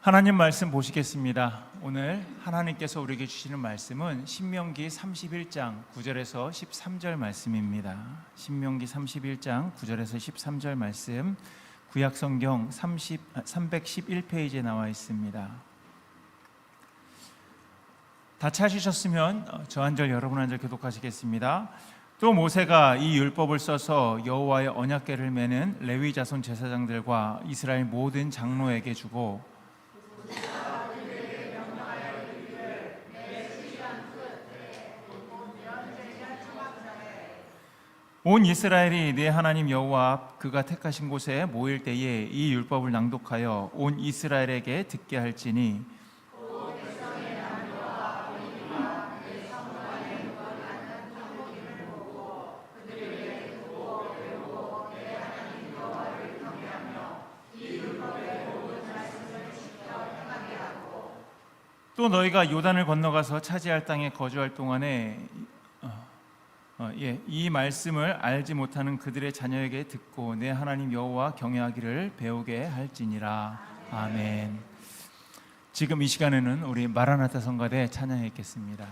하나님 말씀 보시겠습니다. 오늘 하나님께서 우리에게 주시는 말씀은 신명기 31장 9절에서 13절 말씀입니다. 신명기 31장 9절에서 13절 말씀, 구약성경 311페이지에 나와 있습니다. 다 찾으셨으면 저 한 절 여러분 한 절 교독하시겠습니다. 또 모세가 이 율법을 써서 여호와의 언약궤를 매는 레위 자손 제사장들과 이스라엘 모든 장로에게 주고 온 이스라엘이 내 하나님 여호와 앞 그가 택하신 곳에 모일 때에 이 율법을 낭독하여 온 이스라엘에게 듣게 할지니 또 너희가 요단을 건너가서 차지할 땅에 거주할 동안에 이 말씀을 알지 못하는 그들의 자녀에게 듣고 내 하나님 여호와 경외하기를 배우게 할지니라. 아멘. 지금 이 시간에는 우리 마라나타 성가대 찬양해 있겠습니다.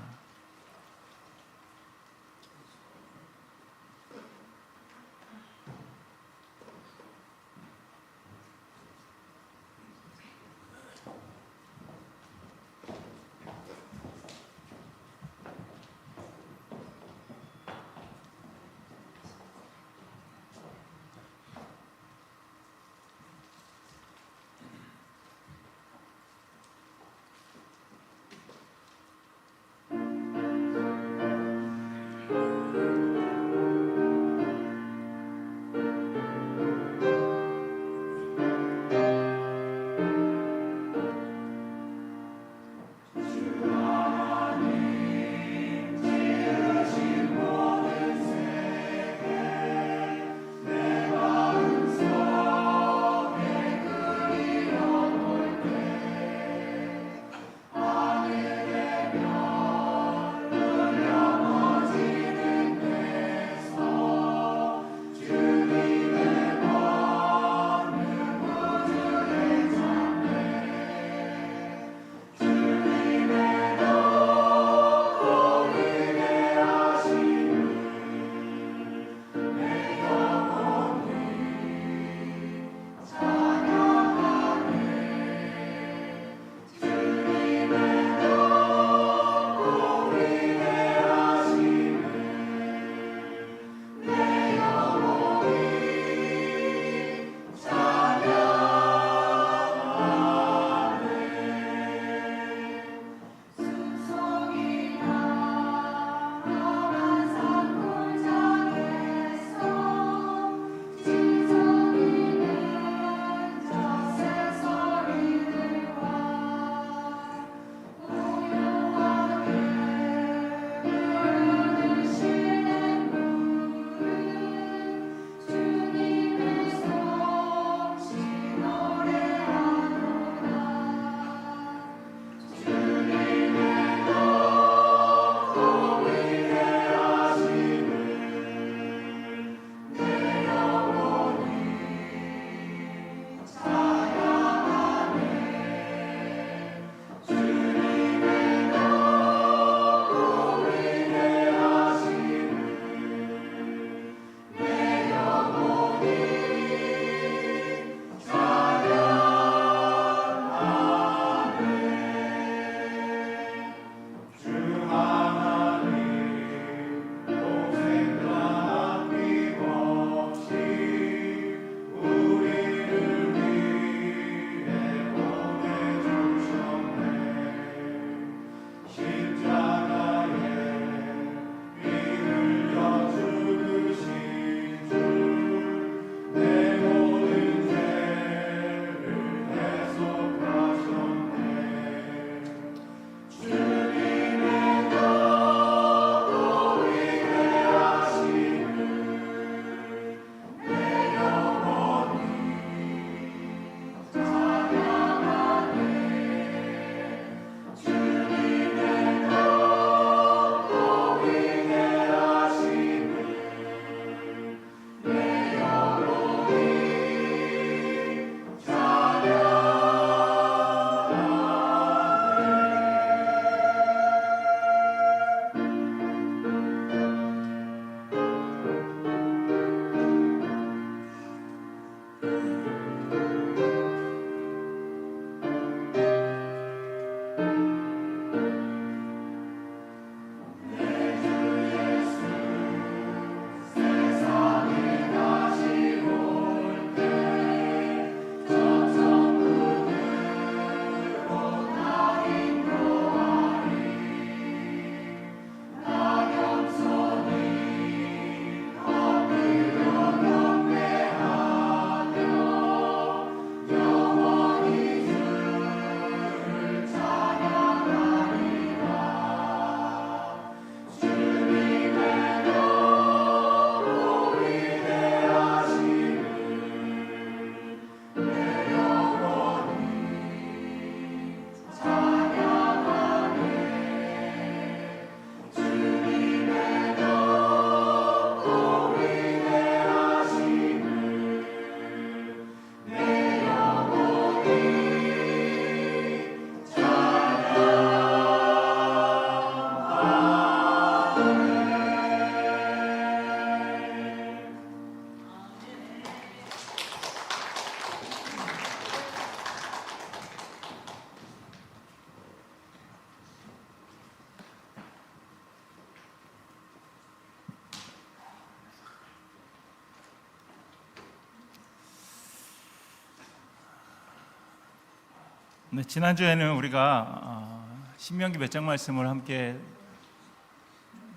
네, 지난주에는 우리가 신명기 몇 장 말씀을 함께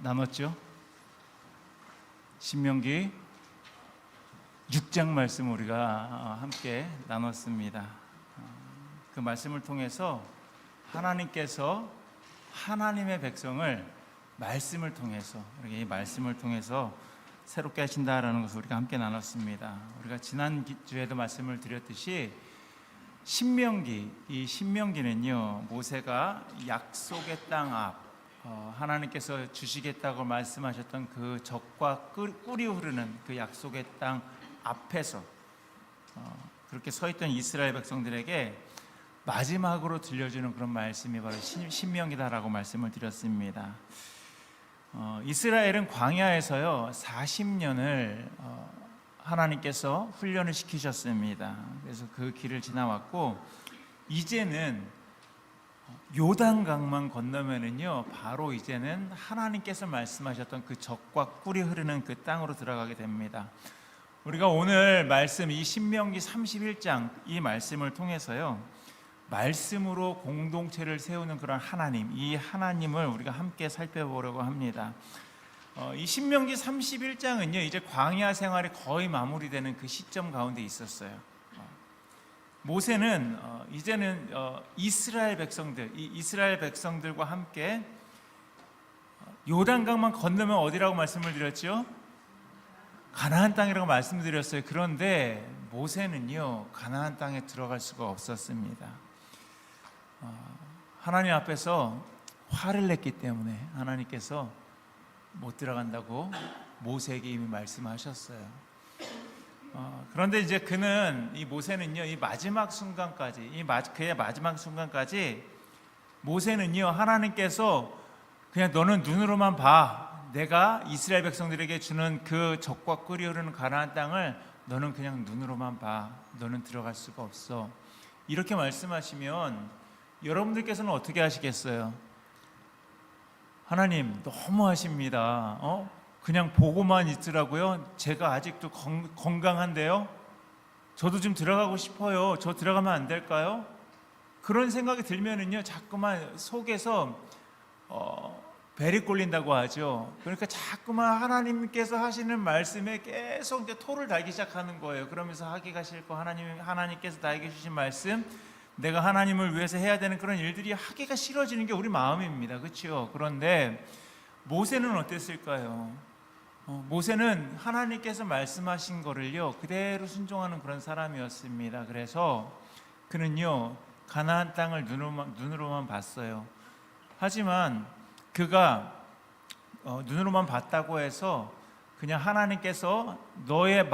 나눴죠? 신명기 6장 말씀 우리가 함께 나눴습니다. 그 말씀을 통해서 하나님께서 하나님의 백성을 말씀을 통해서 이렇게 이 말씀을 통해서 새롭게 하신다라는 것을 우리가 함께 나눴습니다. 우리가 지난 주에도 말씀을 드렸듯이 이 신명기는요, 모세가 약속의 땅 앞, 하나님께서 주시겠다고 말씀하셨던 그 적과 꿀이 흐르는 그 약속의 땅 앞에서 그렇게 서 있던 이스라엘 백성들에게 마지막으로 들려주는 그런 말씀이 바로 신명기다라고 말씀을 드렸습니다. 이스라엘은 광야에서요 40년을 하나님께서 훈련을 시키셨습니다. 그래서 그 길을 지나왔고 이제는 요단강만 건너면은요 바로 이제는 하나님께서 말씀하셨던 그 적과 꿀이 흐르는 그 땅으로 들어가게 됩니다. 우리가 오늘 말씀 이 신명기 31장 이 말씀을 통해서요 말씀으로 공동체를 세우는 그런 하나님, 이 하나님을 우리가 함께 살펴보려고 합니다. 이 신명기 31장은요 이제 광야 생활이 거의 마무리되는 그 시점 가운데 있었어요. 모세는 이제는 이스라엘 백성들과 함께 요단강만 건너면 어디라고 말씀을 드렸죠? 가나안 땅이라고 말씀드렸어요. 그런데 모세는요 가나안 땅에 들어갈 수가 없었습니다. 하나님 앞에서 화를 냈기 때문에 하나님께서 못 들어간다고 모세에게 이미 말씀하셨어요. 그런데 이제 이 모세는요 이 마지막 순간까지 그의 마지막 순간까지 모세는요 하나님께서 그냥 너는 눈으로만 봐, 내가 이스라엘 백성들에게 주는 그 적과 꿀이 흐르는 가나안 땅을 너는 그냥 눈으로만 봐, 너는 들어갈 수가 없어, 이렇게 말씀하시면 여러분들께서는 어떻게 하시겠어요? 하나님 너무하십니다. 그냥 보고만 있더라고요. 제가 아직도 건강한데요. 저도 좀 들어가고 싶어요. 저 들어가면 안 될까요? 그런 생각이 들면은요, 자꾸만 속에서 벨이 꼴린다고 하죠. 그러니까 자꾸만 하나님께서 하시는 말씀에 계속 이제 토를 달기 시작하는 거예요. 그러면서 하기가 싫고 하나님께서 나에게 주신 말씀, 내가 하나님을 위해서 해야 되는 그런 일들이 하기가 싫어지는 게 우리 마음입니다. 그렇죠? 그런데 모세는 어땠을까요? 모세는 하나님께서 말씀하신 거를요 그대로 순종하는 그런 사람이었습니다. 그래서 그는요 가나안 땅을 눈으로만 봤어요. 하지만 그가 눈으로만 봤다고 해서 그냥 하나님께서 너의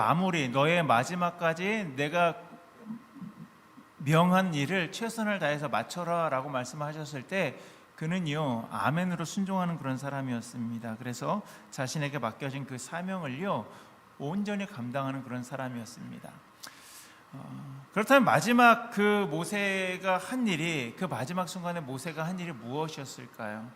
마지막까지 내가 명한 일을 최선을 다해서 마쳐라 라고 말씀하셨을 때 그는요 아멘으로 순종하는 그런 사람이었습니다. 그래서 자신에게 맡겨진 그 사명을요 온전히 감당하는 그런 사람이었습니다. 그렇다면 마지막 그 마지막 순간에 모세가 한 일이 무엇이었을까요?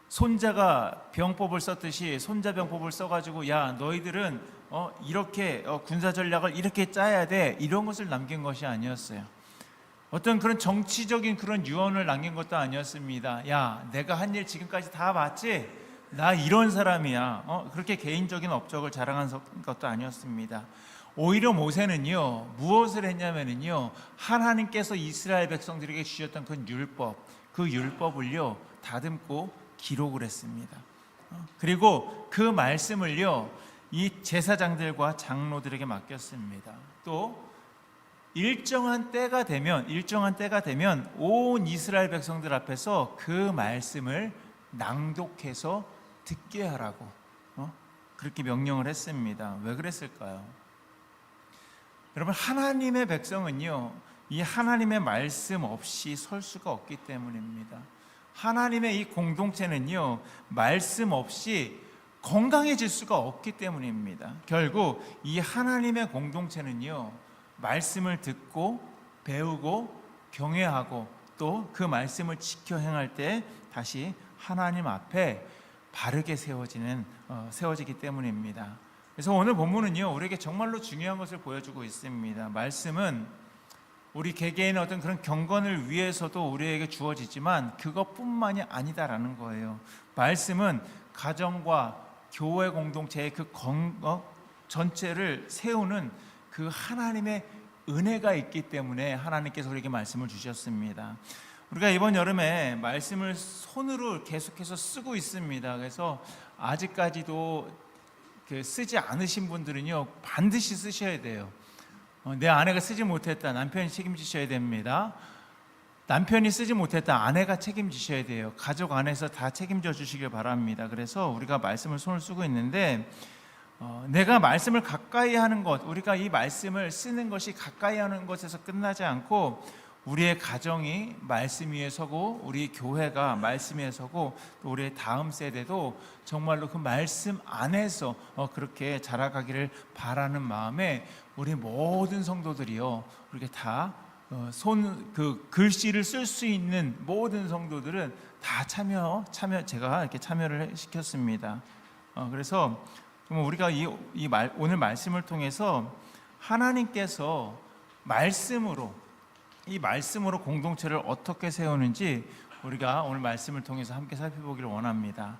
손자가 병법을 썼듯이 손자병법을 써가지고 야 너희들은 이렇게 군사 전략을 이렇게 짜야 돼, 이런 것을 남긴 것이 아니었어요. 어떤 그런 정치적인 그런 유언을 남긴 것도 아니었습니다. 야 내가 한 일 지금까지 다 봤지? 나 이런 사람이야. 그렇게 개인적인 업적을 자랑한 것도 아니었습니다. 오히려 모세는요 무엇을 했냐면요 하나님께서 이스라엘 백성들에게 주셨던 그 율법을요 다듬고 기록을 했습니다. 그리고 그 말씀을요 이 제사장들과 장로들에게 맡겼습니다. 또 일정한 때가 되면 온 이스라엘 백성들 앞에서 그 말씀을 낭독해서 듣게 하라고 그렇게 명령을 했습니다. 왜 그랬을까요? 여러분, 하나님의 백성은요 이 하나님의 말씀 없이 설 수가 없기 때문입니다. 하나님의 이 공동체는요 말씀 없이 건강해질 수가 없기 때문입니다. 결국 이 하나님의 공동체는요 말씀을 듣고 배우고 경외하고 또 그 말씀을 지켜 행할 때 다시 하나님 앞에 바르게 세워지기 때문입니다. 그래서 오늘 본문은요 우리에게 정말로 중요한 것을 보여주고 있습니다. 말씀은 우리 개개인의 어떤 그런 경건을 위해서도 우리에게 주어지지만 그것뿐만이 아니다라는 거예요. 말씀은 가정과 교회 공동체의 전체를 세우는 그 하나님의 은혜가 있기 때문에 하나님께서 우리에게 말씀을 주셨습니다. 우리가 이번 여름에 말씀을 손으로 계속해서 쓰고 있습니다. 그래서 아직까지도 쓰지 않으신 분들은요, 반드시 쓰셔야 돼요. 내 아내가 쓰지 못했다, 남편이 책임지셔야 됩니다. 남편이 쓰지 못했다, 아내가 책임지셔야 돼요. 가족 안에서 다 책임져 주시길 바랍니다. 그래서 우리가 말씀을 손을 쓰고 있는데, 내가 말씀을 가까이 하는 것, 우리가 이 말씀을 쓰는 것이 가까이 하는 것에서 끝나지 않고 우리의 가정이 말씀 위에 서고, 우리 교회가 말씀 위에 서고, 또 우리의 다음 세대도 정말로 그 말씀 안에서 그렇게 자라가기를 바라는 마음에 우리 모든 성도들이요, 이렇게 다 글씨를 쓸 수 있는 모든 성도들은 다 제가 이렇게 참여를 시켰습니다. 그래서 우리가 오늘 말씀을 통해서 하나님께서 이 말씀으로 공동체를 어떻게 세우는지 우리가 오늘 말씀을 통해서 함께 살펴보기를 원합니다.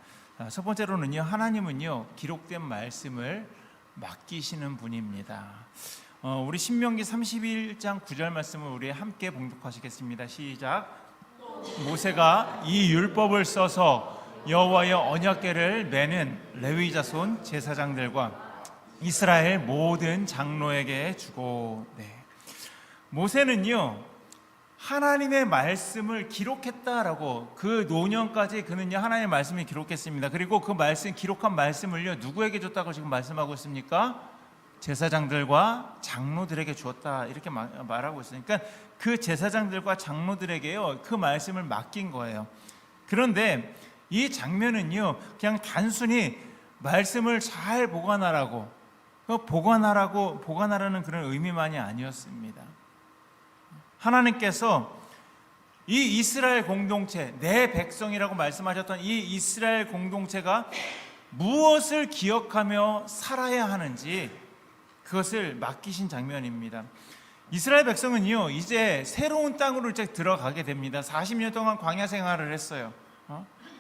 첫 번째로는요, 하나님은요, 기록된 말씀을 맡기시는 분입니다. 우리 신명기 31장 9절 말씀을 우리 함께 봉독하시겠습니다. 시작. 모세가 이 율법을 써서 여호와의 언약궤를 매는 레위 자손 제사장들과 이스라엘 모든 장로에게 주고. 모세는요, 하나님의 말씀을 기록했다라고, 그 노년까지 그는요 하나님의 말씀을 기록했습니다. 그리고 그 기록한 말씀을요 누구에게 줬다고 지금 말씀하고 있습니까? 제사장들과 장로들에게 주었다, 이렇게 말하고 있으니까 그 제사장들과 장로들에게요 그 말씀을 맡긴 거예요. 그런데 이 장면은요 그냥 단순히 말씀을 잘 보관하라는 그런 의미만이 아니었습니다. 하나님께서 이 이스라엘 공동체, 내 백성이라고 말씀하셨던 이 이스라엘 공동체가 무엇을 기억하며 살아야 하는지 그것을 맡기신 장면입니다. 이스라엘 백성은요 이제 새로운 땅으로 이제 들어가게 됩니다. 40년 동안 광야 생활을 했어요.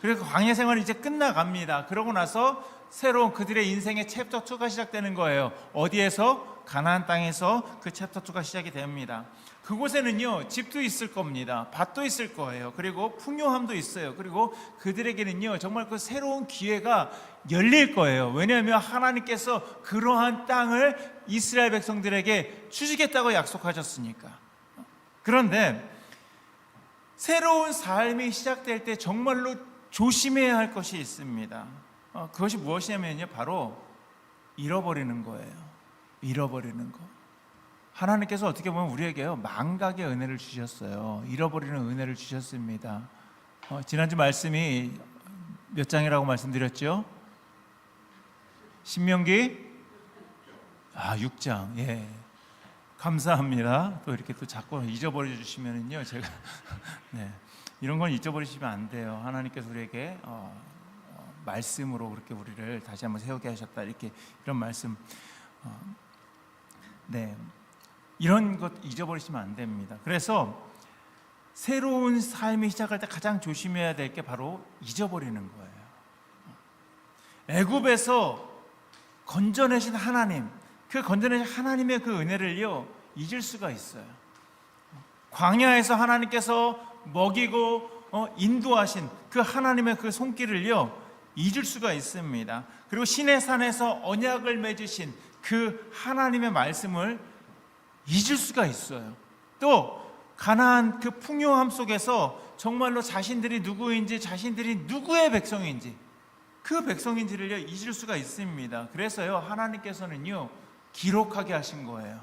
그리고 광야 생활이 이제 끝나갑니다. 그러고 나서 새로운 그들의 인생의 챕터 2가 시작되는 거예요. 어디에서? 가나안 땅에서 그 챕터 2가 시작이 됩니다. 그곳에는요 집도 있을 겁니다. 밭도 있을 거예요. 그리고 풍요함도 있어요. 그리고 그들에게는요 정말 그 새로운 기회가 열릴 거예요. 왜냐하면 하나님께서 그러한 땅을 이스라엘 백성들에게 주시겠다고 약속하셨으니까. 그런데 새로운 삶이 시작될 때 정말로 조심해야 할 것이 있습니다. 그것이 무엇이냐면요, 바로 잃어버리는 거예요. 잃어버리는 거. 하나님께서 어떻게 보면 우리에게요 망각의 은혜를 주셨어요. 잃어버리는 은혜를 주셨습니다. 지난주 말씀이 몇 장이라고 말씀드렸죠? 신명기 6장. 예, 감사합니다. 또 이렇게 또 자꾸 잊어버려 주시면은요 제가 이런 건 잊어버리시면 안 돼요. 하나님께서 우리에게 말씀으로 그렇게 우리를 다시 한번 세우게 하셨다, 이런 말씀. 이런 것 잊어버리시면 안 됩니다. 그래서 새로운 삶이 시작할 때 가장 조심해야 될 게 바로 잊어버리는 거예요. 애굽에서 건져내신 하나님, 그 건져내신 하나님의 그 은혜를요 잊을 수가 있어요. 광야에서 하나님께서 먹이고 인도하신 그 하나님의 그 손길을요 잊을 수가 있습니다. 그리고 시내산에서 언약을 맺으신 그 하나님의 말씀을 잊을 수가 있어요. 또 가나안 그 풍요함 속에서 정말로 자신들이 누구인지, 자신들이 누구의 백성인지, 그 백성인지를 잊을 수가 있습니다. 그래서요 하나님께서는요 기록하게 하신 거예요.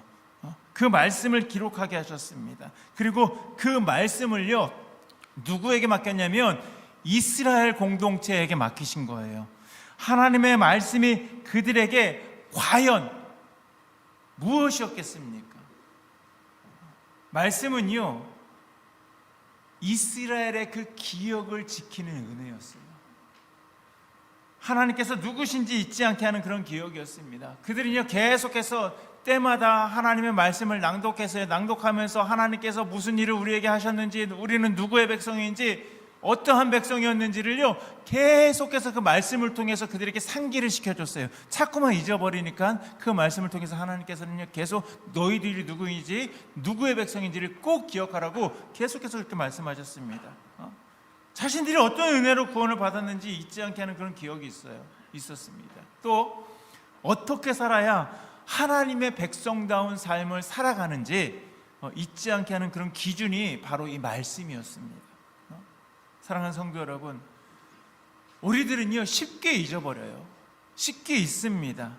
그 말씀을 기록하게 하셨습니다. 그리고 그 말씀을요 누구에게 맡겼냐면 이스라엘 공동체에게 맡기신 거예요. 하나님의 말씀이 그들에게 과연 무엇이었겠습니까? 말씀은요 이스라엘의 그 기억을 지키는 은혜였어요. 하나님께서 누구신지 잊지 않게 하는 그런 기억이었습니다. 그들은요 계속해서 때마다 하나님의 말씀을 낭독하면서 하나님께서 무슨 일을 우리에게 하셨는지, 우리는 누구의 백성인지, 어떠한 백성이었는지를요 계속해서 그 말씀을 통해서 그들에게 상기를 시켜줬어요. 자꾸만 잊어버리니까 그 말씀을 통해서 하나님께서는요 계속 너희들이 누구인지, 누구의 백성인지를 꼭 기억하라고 계속해서 그렇게 말씀하셨습니다. 자신들이 어떤 은혜로 구원을 받았는지 잊지 않게 하는 그런 기억이 있었습니다. 또 어떻게 살아야 하나님의 백성다운 삶을 살아가는지 잊지 않게 하는 그런 기준이 바로 이 말씀이었습니다. 사랑하는 성도 여러분, 우리들은요 쉽게 잊어버려요. 쉽게 잊습니다.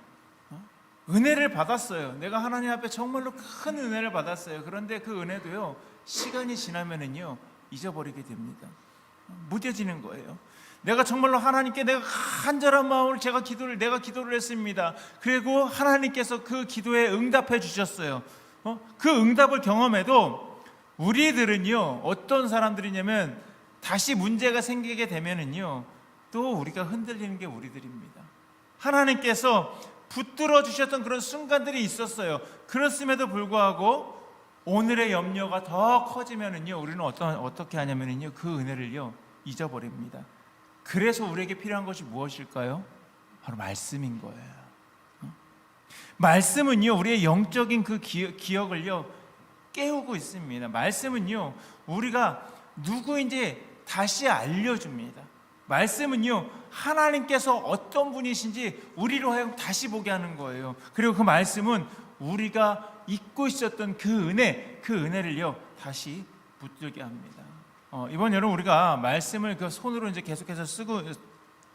은혜를 받았어요. 내가 하나님 앞에 정말로 큰 은혜를 받았어요. 그런데 그 은혜도요 시간이 지나면은요 잊어버리게 됩니다. 무뎌지는 거예요. 내가 정말로 하나님께 내가 간절한 마음으로 내가 기도를 했습니다. 그리고 하나님께서 그 기도에 응답해 주셨어요. 그 응답을 경험해도 우리들은요 어떤 사람들이냐면 다시 문제가 생기게 되면은요 또 우리가 흔들리는 게 우리들입니다. 하나님께서 붙들어 주셨던 그런 순간들이 있었어요. 그렇음에도 불구하고 오늘의 염려가 더 커지면은요 우리는 어떻게 하냐면은요 그 은혜를요 잊어버립니다. 그래서 우리에게 필요한 것이 무엇일까요? 바로 말씀인 거예요. 말씀은요 우리의 영적인 그 기억을요 깨우고 있습니다. 말씀은요 우리가 누구인지 다시 알려줍니다. 말씀은요 하나님께서 어떤 분이신지 우리로 하여금 다시 보게 하는 거예요. 그리고 그 말씀은 우리가 잊고 있었던 그 은혜를요 다시 붙들게 합니다. 이번 여름 우리가 말씀을 그 손으로 이제 계속해서 쓰고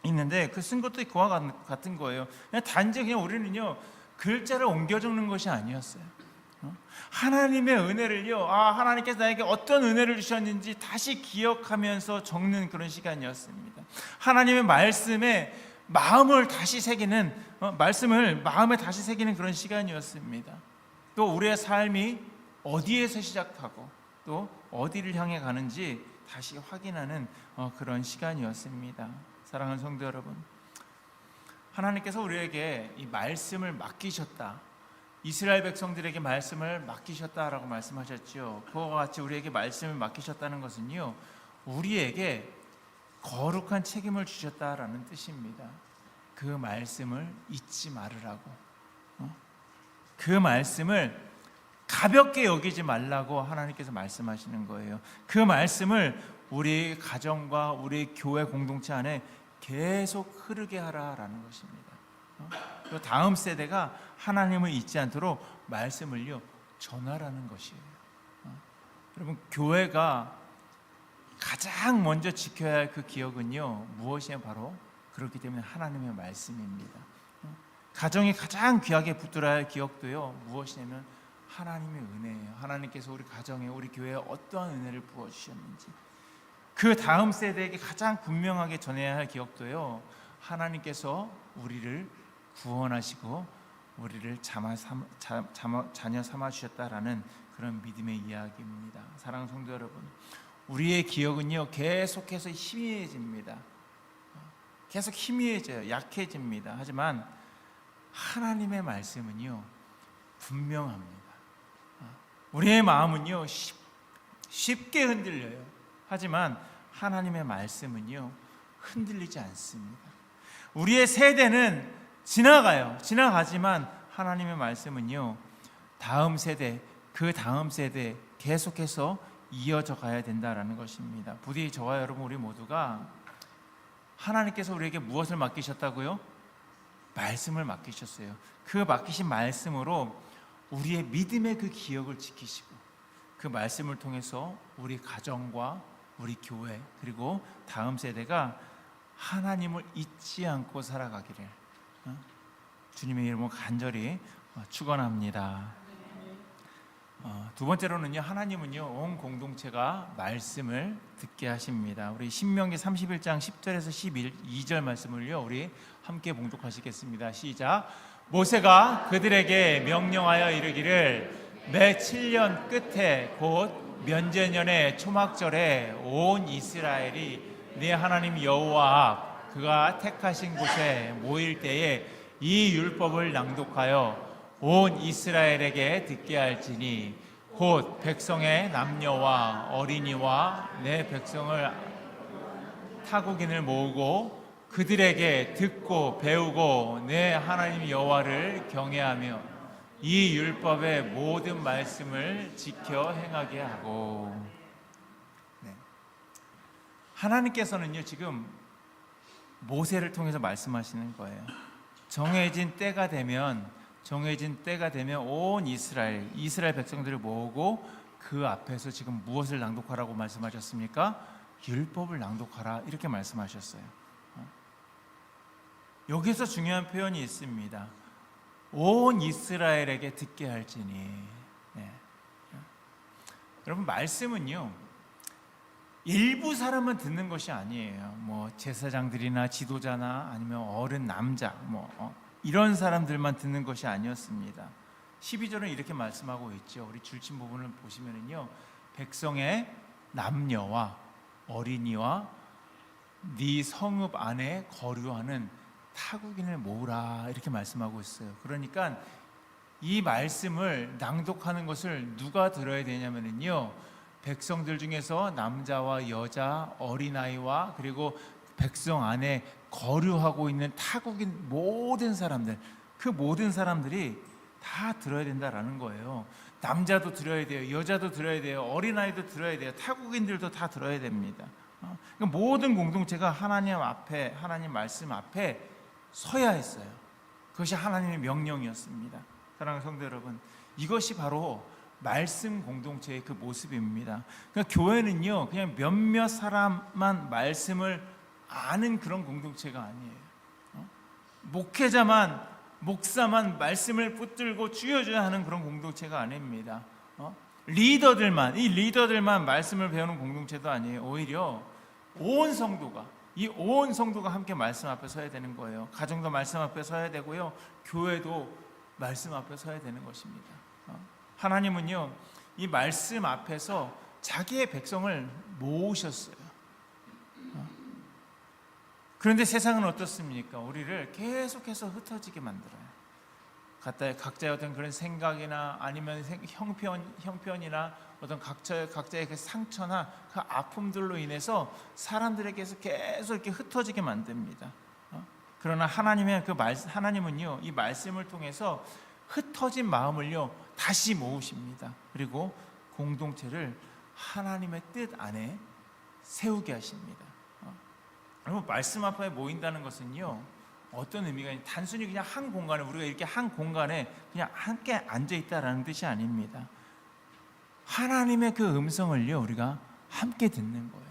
있는데 그 쓴 것도 그와 같은 거예요. 단지 우리는요 글자를 옮겨 적는 것이 아니었어요. 하나님의 은혜를요 하나님께서 나에게 어떤 은혜를 주셨는지 다시 기억하면서 적는 그런 시간이었습니다. 하나님의 말씀에 마음을 다시 새기는 말씀을 마음에 다시 새기는 그런 시간이었습니다. 또 우리의 삶이 어디에서 시작하고 또 어디를 향해 가는지 다시 확인하는 그런 시간이었습니다. 사랑하는 성도 여러분, 하나님께서 우리에게 이 말씀을 맡기셨다, 이스라엘 백성들에게 말씀을 맡기셨다라고 말씀하셨죠. 그와 같이 우리에게 말씀을 맡기셨다는 것은요 우리에게 거룩한 책임을 주셨다라는 뜻입니다. 그 말씀을 잊지 말으라고, 그 말씀을 가볍게 여기지 말라고 하나님께서 말씀하시는 거예요. 그 말씀을 우리 가정과 우리 교회 공동체 안에 계속 흐르게 하라라는 것입니다. 또 다음 세대가 하나님을 잊지 않도록 말씀을요 전하라는 것이에요. 여러분, 교회가 가장 먼저 지켜야 할 그 기억은요 무엇이냐, 바로 그렇기 때문에 하나님의 말씀입니다. 가정이 가장 귀하게 붙들어야 할 기억도요 무엇이냐면 하나님의 은혜예요. 하나님께서 우리 가정에, 우리 교회에 어떠한 은혜를 부어주셨는지, 그 다음 세대에게 가장 분명하게 전해야 할 기억도요 하나님께서 우리를 구원하시고 우리를 자녀 삼아 주셨다라는 그런 믿음의 이야기입니다. 사랑하는 성도 여러분, 우리의 기억은요 계속해서 희미해집니다. 계속 희미해져요. 약해집니다. 하지만 하나님의 말씀은요 분명합니다. 우리의 마음은요 쉽게 흔들려요. 하지만 하나님의 말씀은요 흔들리지 않습니다. 우리의 세대는 지나가지만 하나님의 말씀은요 다음 세대, 그 다음 세대 계속해서 이어져 가야 된다라는 것입니다. 부디 저와 여러분, 우리 모두가 하나님께서 우리에게 무엇을 맡기셨다고요? 말씀을 맡기셨어요. 그 맡기신 말씀으로 우리의 믿음의 그 기억을 지키시고, 그 말씀을 통해서 우리 가정과 우리 교회 그리고 다음 세대가 하나님을 잊지 않고 살아가기를 주님의 이름으로 간절히 축원합니다. 두 번째로는요, 하나님은요 온 공동체가 말씀을 듣게 하십니다. 우리 신명기 31장 10절에서 12절 말씀을요 우리 함께 봉독하시겠습니다. 시작. 모세가 그들에게 명령하여 이르기를 매 7년 끝에 곧 면제년의 초막절에 온 이스라엘이 네 하나님 여호와 앞 그가 택하신 곳에 모일 때에 이 율법을 낭독하여 온 이스라엘에게 듣게 할지니 곧 백성의 남녀와 어린이와 내 백성을 타국인을 모으고 그들에게 듣고 배우고 내 하나님 여호와를 경외하며 이 율법의 모든 말씀을 지켜 행하게 하고. 하나님께서는요 지금 모세를 통해서 말씀하시는 거예요. 정해진 때가 되면 온 이스라엘 백성들을 모으고 그 앞에서 지금 무엇을 낭독하라고 말씀하셨습니까? 율법을 낭독하라 이렇게 말씀하셨어요. 여기서 중요한 표현이 있습니다. 온 이스라엘에게 듣게 할지니. 여러분, 말씀은요 일부 사람만 듣는 것이 아니에요. 뭐 제사장들이나 지도자나 아니면 어른 남자 이런 사람들만 듣는 것이 아니었습니다. 12절은 이렇게 말씀하고 있죠. 우리 줄침 부분을 보시면은요, 백성의 남녀와 어린이와 네 성읍 안에 거류하는 타국인을 모으라 이렇게 말씀하고 있어요. 그러니까 이 말씀을 낭독하는 것을 누가 들어야 되냐면요, 백성들 중에서 남자와 여자, 어린아이와 그리고 백성 안에 거류하고 있는 타국인 모든 사람들, 그 모든 사람들이 다 들어야 된다라는 거예요. 남자도 들어야 돼요, 여자도 들어야 돼요, 어린아이도 들어야 돼요, 타국인들도 다 들어야 됩니다. 그러니까 모든 공동체가 하나님 앞에, 하나님 말씀 앞에 서야 했어요. 그것이 하나님의 명령이었습니다. 사랑하는 성도 여러분, 이것이 바로 말씀 공동체의 그 모습입니다. 그러니까 교회는요 그냥 몇몇 사람만 말씀을 아는 그런 공동체가 아니에요. 목사만 말씀을 붙들고 쥐어줘야 하는 그런 공동체가 아닙니다. 리더들만 말씀을 배우는 공동체도 아니에요. 오히려 온 성도가 함께 말씀 앞에 서야 되는 거예요. 가정도 말씀 앞에 서야 되고요, 교회도 말씀 앞에 서야 되는 것입니다. 하나님은요 이 말씀 앞에서 자기의 백성을 모으셨어요. 그런데 세상은 어떻습니까? 우리를 계속해서 흩어지게 만들어요. 각자의 어떤 그런 생각이나 아니면 형편이나 어떤 각자의 그 상처나 그 아픔들로 인해서 사람들에게서 계속 이렇게 흩어지게 만듭니다. 그러나 하나님은요 이 말씀을 통해서 흩어진 마음을요 다시 모으십니다. 그리고 공동체를 하나님의 뜻 안에 세우게 하십니다. 여러분, 말씀 앞에 모인다는 것은요 어떤 의미가 있냐, 단순히 그냥 한 공간에 우리가 이렇게 한 공간에 그냥 함께 앉아 있다라는 뜻이 아닙니다. 하나님의 그 음성을요 우리가 함께 듣는 거예요.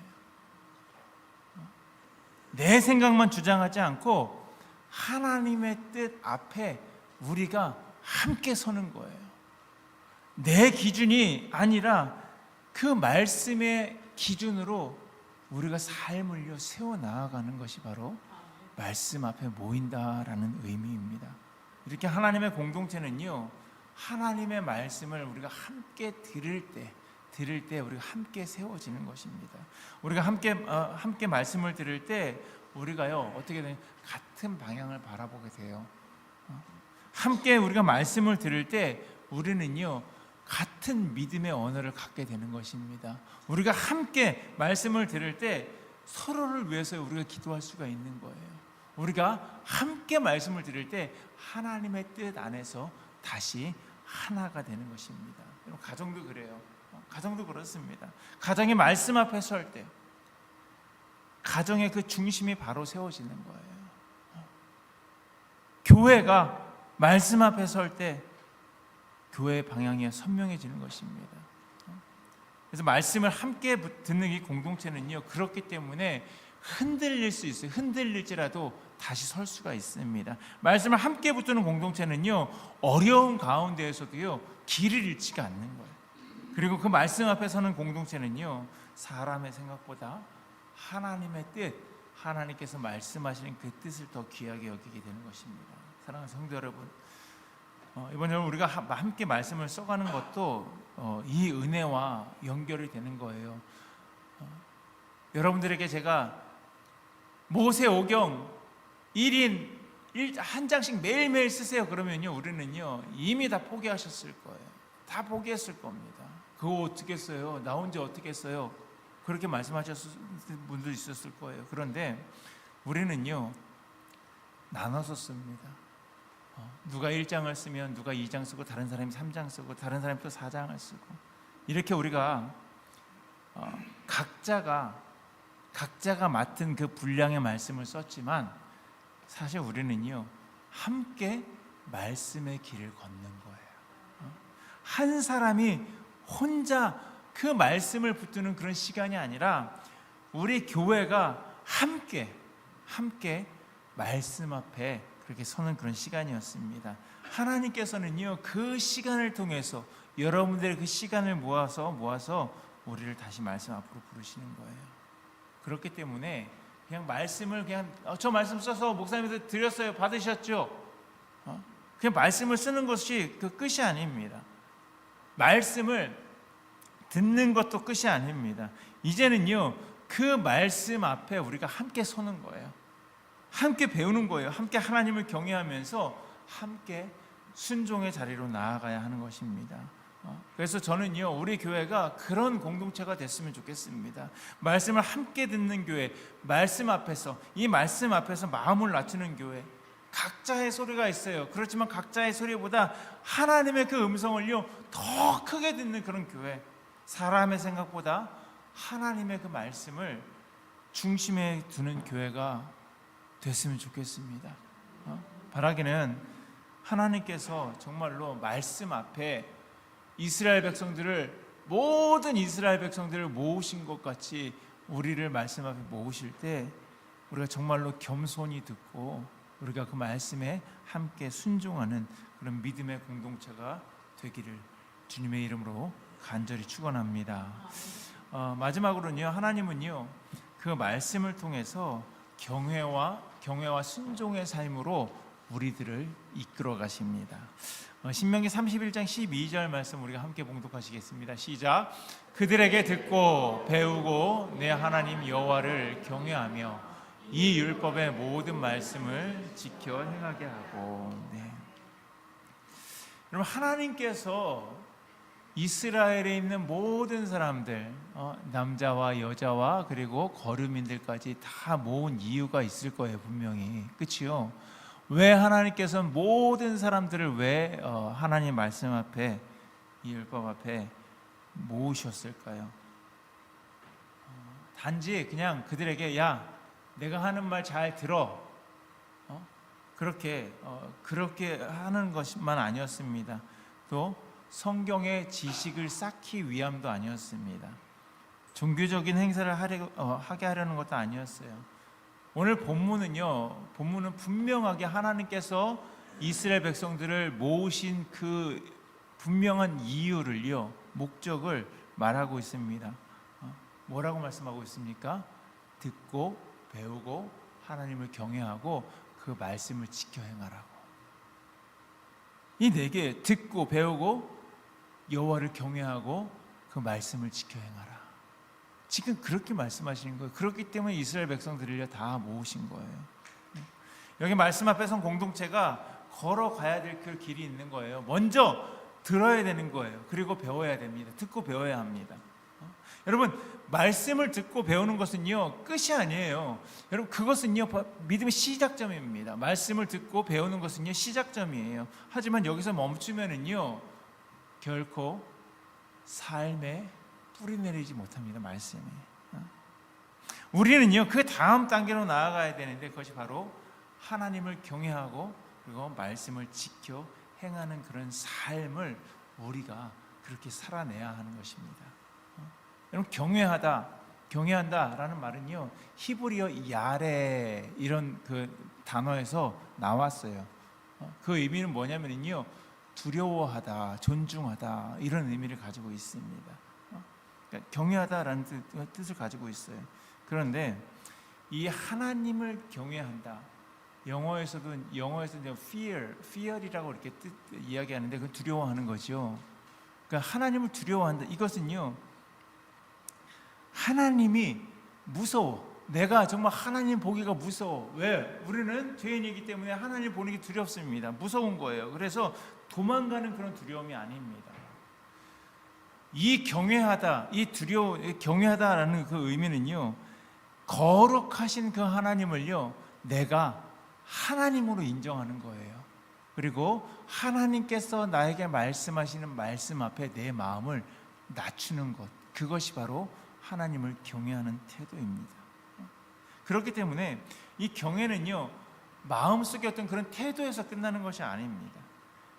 내 생각만 주장하지 않고 하나님의 뜻 앞에 우리가 함께 서는 거예요. 내 기준이 아니라 그 말씀의 기준으로 우리가 삶을 세워 나아가는 것이 바로 말씀 앞에 모인다라는 의미입니다. 이렇게 하나님의 공동체는요 하나님의 말씀을 우리가 함께 들을 때 우리가 함께 세워지는 것입니다. 우리가 함께 말씀을 들을 때 우리가요 어떻게 되냐, 같은 방향을 바라보게 돼요. 함께 우리가 말씀을 들을 때 우리는요 같은 믿음의 언어를 갖게 되는 것입니다. 우리가 함께 말씀을 들을 때 서로를 위해서 우리가 기도할 수가 있는 거예요. 우리가 함께 말씀을 들을 때 하나님의 뜻 안에서 다시 하나가 되는 것입니다. 가정도 그래요. 가정도 그렇습니다. 가정이 말씀 앞에 설 때 가정의 그 중심이 바로 세워지는 거예요. 교회가 말씀 앞에 설 때 교회의 방향이 선명해지는 것입니다. 그래서 말씀을 함께 듣는 이 공동체는요 그렇기 때문에 흔들릴 수 있어요. 흔들릴지라도 다시 설 수가 있습니다. 말씀을 함께 붙드는 공동체는요 어려운 가운데에서도요 길을 잃지가 않는 거예요. 그리고 그 말씀 앞에 서는 공동체는요 사람의 생각보다 하나님의 뜻, 하나님께서 말씀하시는 그 뜻을 더 귀하게 여기게 되는 것입니다. 사랑하는 성도 여러분, 이번에 우리가 함께 말씀을 써가는 것도 이 은혜와 연결이 되는 거예요. 여러분들에게 제가 모세오경 1인 한 장씩 매일매일 쓰세요. 그러면요, 우리는요 이미 다 포기하셨을 거예요. 다 포기했을 겁니다. 그거 어떻게 써요? 나 혼자 어떻게 써요? 그렇게 말씀하셨을 분도 있었을 거예요. 그런데 우리는요 나눠서 씁니다. 누가 1장을 쓰면 누가 2장 쓰고, 다른 사람이 3장 쓰고, 다른 사람이 또 4장을 쓰고, 이렇게 우리가 각자가 맡은 그 분량의 말씀을 썼지만, 사실 우리는요 함께 말씀의 길을 걷는 거예요. 한 사람이 혼자 그 말씀을 붙드는 그런 시간이 아니라 우리 교회가 함께 말씀 앞에 그렇게 서는 그런 시간이었습니다. 하나님께서는요 그 시간을 통해서 여러분들의 그 시간을 모아서 우리를 다시 말씀 앞으로 부르시는 거예요. 그렇기 때문에 그냥 말씀을 저 말씀 써서 목사님한테 드렸어요, 받으셨죠? 그냥 말씀을 쓰는 것이 그 끝이 아닙니다. 말씀을 듣는 것도 끝이 아닙니다. 이제는요 그 말씀 앞에 우리가 함께 서는 거예요. 함께 배우는 거예요. 함께 하나님을 경외하면서 함께 순종의 자리로 나아가야 하는 것입니다. 그래서 저는요 우리 교회가 그런 공동체가 됐으면 좋겠습니다. 말씀을 함께 듣는 교회, 말씀 앞에서, 이 말씀 앞에서 마음을 낮추는 교회. 각자의 소리가 있어요. 그렇지만 각자의 소리보다 하나님의 그 음성을요 더 크게 듣는 그런 교회. 사람의 생각보다 하나님의 그 말씀을 중심에 두는 교회가 됐으면 좋겠습니다. 바라기는 하나님께서 정말로 말씀 앞에 모든 이스라엘 백성들을 모으신 것 같이 우리를 말씀 앞에 모으실 때 우리가 정말로 겸손히 듣고 우리가 그 말씀에 함께 순종하는 그런 믿음의 공동체가 되기를 주님의 이름으로 간절히 축원합니다. 마지막으로는요, 하나님은요 그 말씀을 통해서 경외와 순종의 삶으로 우리들을 이끌어 가십니다. 신명기 31장 12절 말씀 우리가 함께 봉독하시겠습니다. 시작. 그들에게 듣고 배우고 내 하나님 여호와를 경외하며 이 율법의 모든 말씀을 지켜 행하게 하고. 여러분, 하나님께서 이스라엘에 있는 모든 사람들, 남자와 여자와 그리고 거류민들까지 다 모은 이유가 있을 거예요, 분명히. 그렇지요? 왜 하나님께서 모든 사람들을 왜 하나님 말씀 앞에, 이 율법 앞에 모으셨을까요? 단지 그냥 그들에게 야, 내가 하는 말 잘 들어, 그렇게 하는 것만 아니었습니다. 또 성경의 지식을 쌓기 위함도 아니었습니다. 종교적인 행사를 하게 하려는 것도 아니었어요. 오늘 본문은 분명하게 하나님께서 이스라엘 백성들을 모으신 그 분명한 이유를요, 목적을 말하고 있습니다. 뭐라고 말씀하고 있습니까? 듣고 배우고 하나님을 경외하고 그 말씀을 지켜 행하라고. 이 네 개, 듣고 배우고 여호와를 경외하고 그 말씀을 지켜 행하라. 지금 그렇게 말씀하시는 거예요. 그렇기 때문에 이스라엘 백성들을 다 모으신 거예요. 여기 말씀 앞에 선 공동체가 걸어가야 될 그 길이 있는 거예요. 먼저 들어야 되는 거예요. 그리고 배워야 됩니다. 듣고 배워야 합니다. 여러분, 말씀을 듣고 배우는 것은요 끝이 아니에요. 여러분, 그것은요 믿음의 시작점입니다. 말씀을 듣고 배우는 것은요 시작점이에요. 하지만 여기서 멈추면은요 결코 삶에 뿌리 내리지 못합니다. 말씀이. 우리는요 그 다음 단계로 나아가야 되는데, 그것이 바로 하나님을 경외하고 그리고 말씀을 지켜 행하는 그런 삶을 우리가 그렇게 살아내야 하는 것입니다. 여러분, 경외한다라는 말은요 히브리어 야레 이런 그 단어에서 나왔어요. 그 의미는 뭐냐면요 두려워하다, 존중하다 이런 의미를 가지고 있습니다. 그러니까 경외하다라는 뜻을 가지고 있어요. 그런데 이 하나님을 경외한다, 영어에서도 fear이라고 이렇게 이야기하는데 그 두려워하는 거죠. 그러니까 하나님을 두려워한다. 이것은요 하나님이 내가 정말 하나님 보기가 무서워. 왜? 우리는 죄인이기 때문에 하나님 보는 게 두렵습니다. 무서운 거예요. 그래서 도망가는 그런 두려움이 아닙니다. 이 경외하다, 경외하다라는 그 의미는요, 거룩하신 그 하나님을요, 내가 하나님으로 인정하는 거예요. 그리고 하나님께서 나에게 말씀하시는 말씀 앞에 내 마음을 낮추는 것, 그것이 바로 하나님을 경외하는 태도입니다. 그렇기 때문에 이 경외는요, 마음속의 어떤 그런 태도에서 끝나는 것이 아닙니다.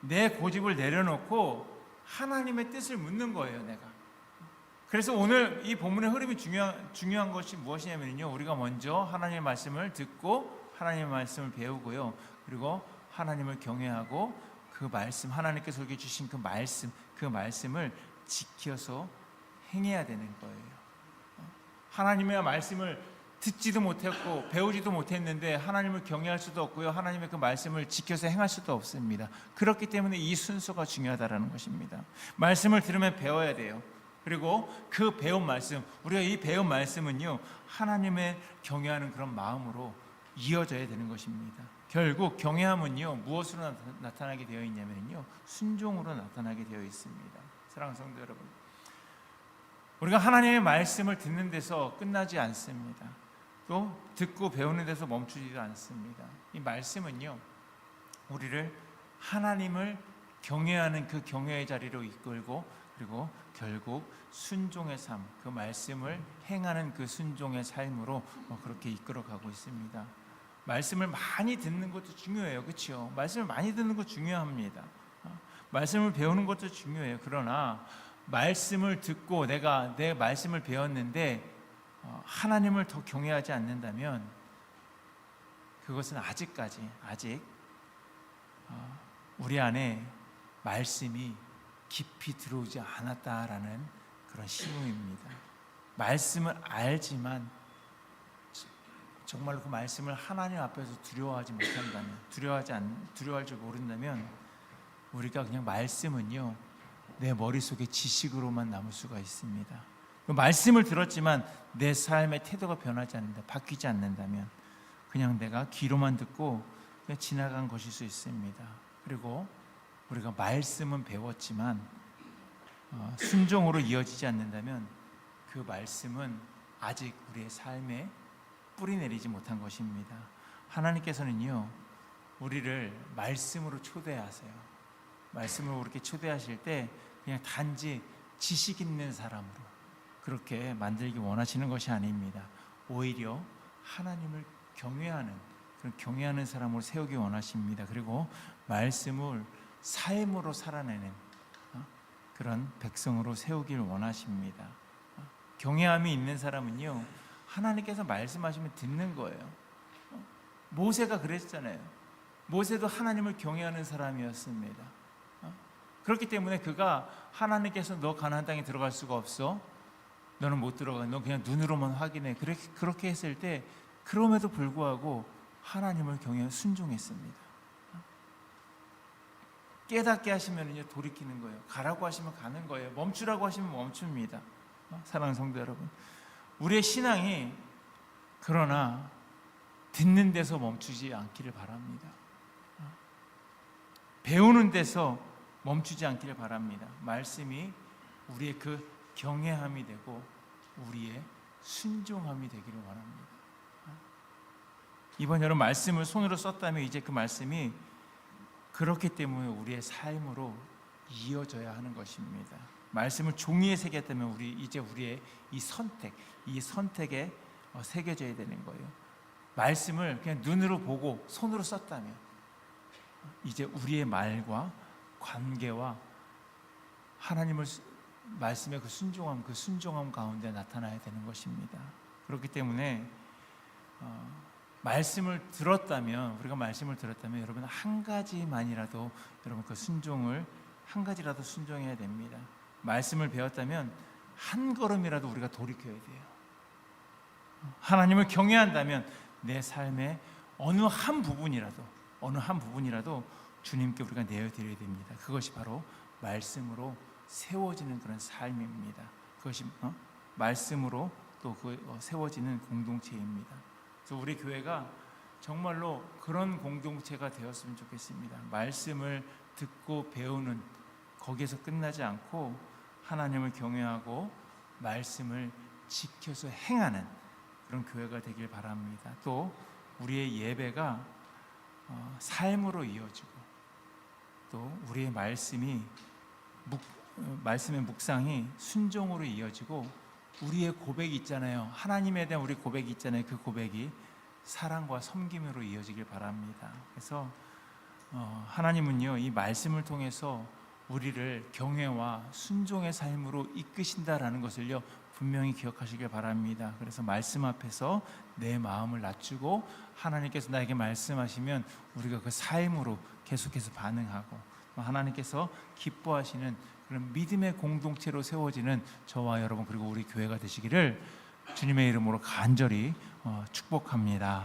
내 고집을 내려놓고 하나님의 뜻을 묻는 거예요, 내가. 그래서 오늘 이 본문의 흐름이 중요한 것이 무엇이냐면요, 우리가 먼저 하나님의 말씀을 듣고 하나님의 말씀을 배우고요, 그리고 하나님을 경외하고 그 말씀, 하나님께서 우리에게 주신 그 말씀을 지켜서 행해야 되는 거예요. 하나님의 말씀을 듣지도 못했고 배우지도 못했는데 하나님을 경외할 수도 없고요, 하나님의 그 말씀을 지켜서 행할 수도 없습니다. 그렇기 때문에 이 순서가 중요하다는 것입니다. 말씀을 들으면 배워야 돼요. 그리고 그 배운 말씀, 우리가 이 배운 말씀은요, 하나님의 경외하는 그런 마음으로 이어져야 되는 것입니다. 결국 경외함은요, 무엇으로 나타나게 되어 있냐면요, 순종으로 나타나게 되어 있습니다. 사랑하는 성도 여러분, 우리가 하나님의 말씀을 듣는 데서 끝나지 않습니다. 또 듣고 배우는 데서 멈추지도 않습니다. 이 말씀은요, 우리를 하나님을 경외하는 그 경외의 자리로 이끌고, 그리고 결국 순종의 삶, 그 말씀을 행하는 그 순종의 삶으로 그렇게 이끌어가고 있습니다. 말씀을 많이 듣는 것도 중요해요. 그렇죠? 말씀을 많이 듣는 것 중요합니다. 말씀을 배우는 것도 중요해요. 그러나 말씀을 듣고 내가 내 말씀을 배웠는데 하나님을 더 경외하지 않는다면 그것은 아직 우리 안에 말씀이 깊이 들어오지 않았다라는 그런 신호입니다. 말씀을 알지만 정말로 그 말씀을 하나님 앞에서 두려워하지 못한다면, 두려워할 줄 모른다면 우리가 그냥 말씀은요, 내 머릿속에 지식으로만 남을 수가 있습니다. 그 말씀을 들었지만 내 삶의 태도가 변하지 않는다, 바뀌지 않는다면 그냥 내가 귀로만 듣고 그냥 지나간 것일 수 있습니다. 그리고 우리가 말씀은 배웠지만 순종으로 이어지지 않는다면 그 말씀은 아직 우리의 삶에 뿌리 내리지 못한 것입니다. 하나님께서는요, 우리를 말씀으로 초대하세요. 말씀으로 그렇게 초대하실 때 그냥 단지 지식 있는 사람으로 그렇게 만들기 원하시는 것이 아닙니다. 오히려 하나님을 경외하는 사람으로 세우기 원하십니다. 그리고 말씀을 삶으로 살아내는 그런 백성으로 세우길 원하십니다. 경외함이 있는 사람은요, 하나님께서 말씀하시면 듣는 거예요. 모세가 그랬잖아요. 모세도 하나님을 경외하는 사람이었습니다. 그렇기 때문에 그가 하나님께서 너 가나안 땅에 들어갈 수가 없어, 너는 못 들어가, 너 그냥 눈으로만 확인해, 그렇게 했을 때 그럼에도 불구하고 하나님을 경외하여 순종했습니다. 깨닫게 하시면 돌이키는 거예요. 가라고 하시면 가는 거예요. 멈추라고 하시면 멈춥니다. 사랑하는 성도 여러분, 우리의 신앙이 그러나 듣는 데서 멈추지 않기를 바랍니다. 배우는 데서 멈추지 않기를 바랍니다. 말씀이 우리의 그 경외함이 되고 우리의 순종함이 되기를 원합니다. 이번 여름 말씀을 손으로 썼다면 이제 그 말씀이 그렇기 때문에 우리의 삶으로 이어져야 하는 것입니다. 말씀을 종이에 새겼다면 우리의 이 선택에 새겨져야 되는 거예요. 말씀을 그냥 눈으로 보고 손으로 썼다면 이제 우리의 말과 관계와 하나님을 말씀의 그 순종함 가운데 나타나야 되는 것입니다. 그렇기 때문에 우리가 말씀을 들었다면 여러분 한 가지만이라도 여러분 그 순종을 한 가지라도 순종해야 됩니다. 말씀을 배웠다면 한 걸음이라도 우리가 돌이켜야 돼요. 하나님을 경외한다면 내 삶의 어느 한 부분이라도 주님께 우리가 내어드려야 됩니다. 그것이 바로 말씀으로 세워지는 그런 삶입니다. 그것이 말씀으로 또 세워지는 공동체입니다. 그래서 우리 교회가 정말로 그런 공동체가 되었으면 좋겠습니다. 말씀을 듣고 배우는 거기에서 끝나지 않고 하나님을 경외하고 말씀을 지켜서 행하는 그런 교회가 되길 바랍니다. 또 우리의 예배가 삶으로 이어지고 또 우리의 말씀의 묵상이 순종으로 이어지고 우리의 고백이 있잖아요. 하나님에 대한 우리 고백이 있잖아요. 그 고백이 사랑과 섬김으로 이어지길 바랍니다. 그래서 하나님은요, 이 말씀을 통해서 우리를 경외와 순종의 삶으로 이끄신다라는 것을요 분명히 기억하시길 바랍니다. 그래서 말씀 앞에서 내 마음을 낮추고 하나님께서 나에게 말씀하시면 우리가 그 삶으로 계속해서 반응하고 하나님께서 기뻐하시는 그런 믿음의 공동체로 세워지는 저와 여러분 그리고 우리 교회가 되시기를 주님의 이름으로 간절히 축복합니다.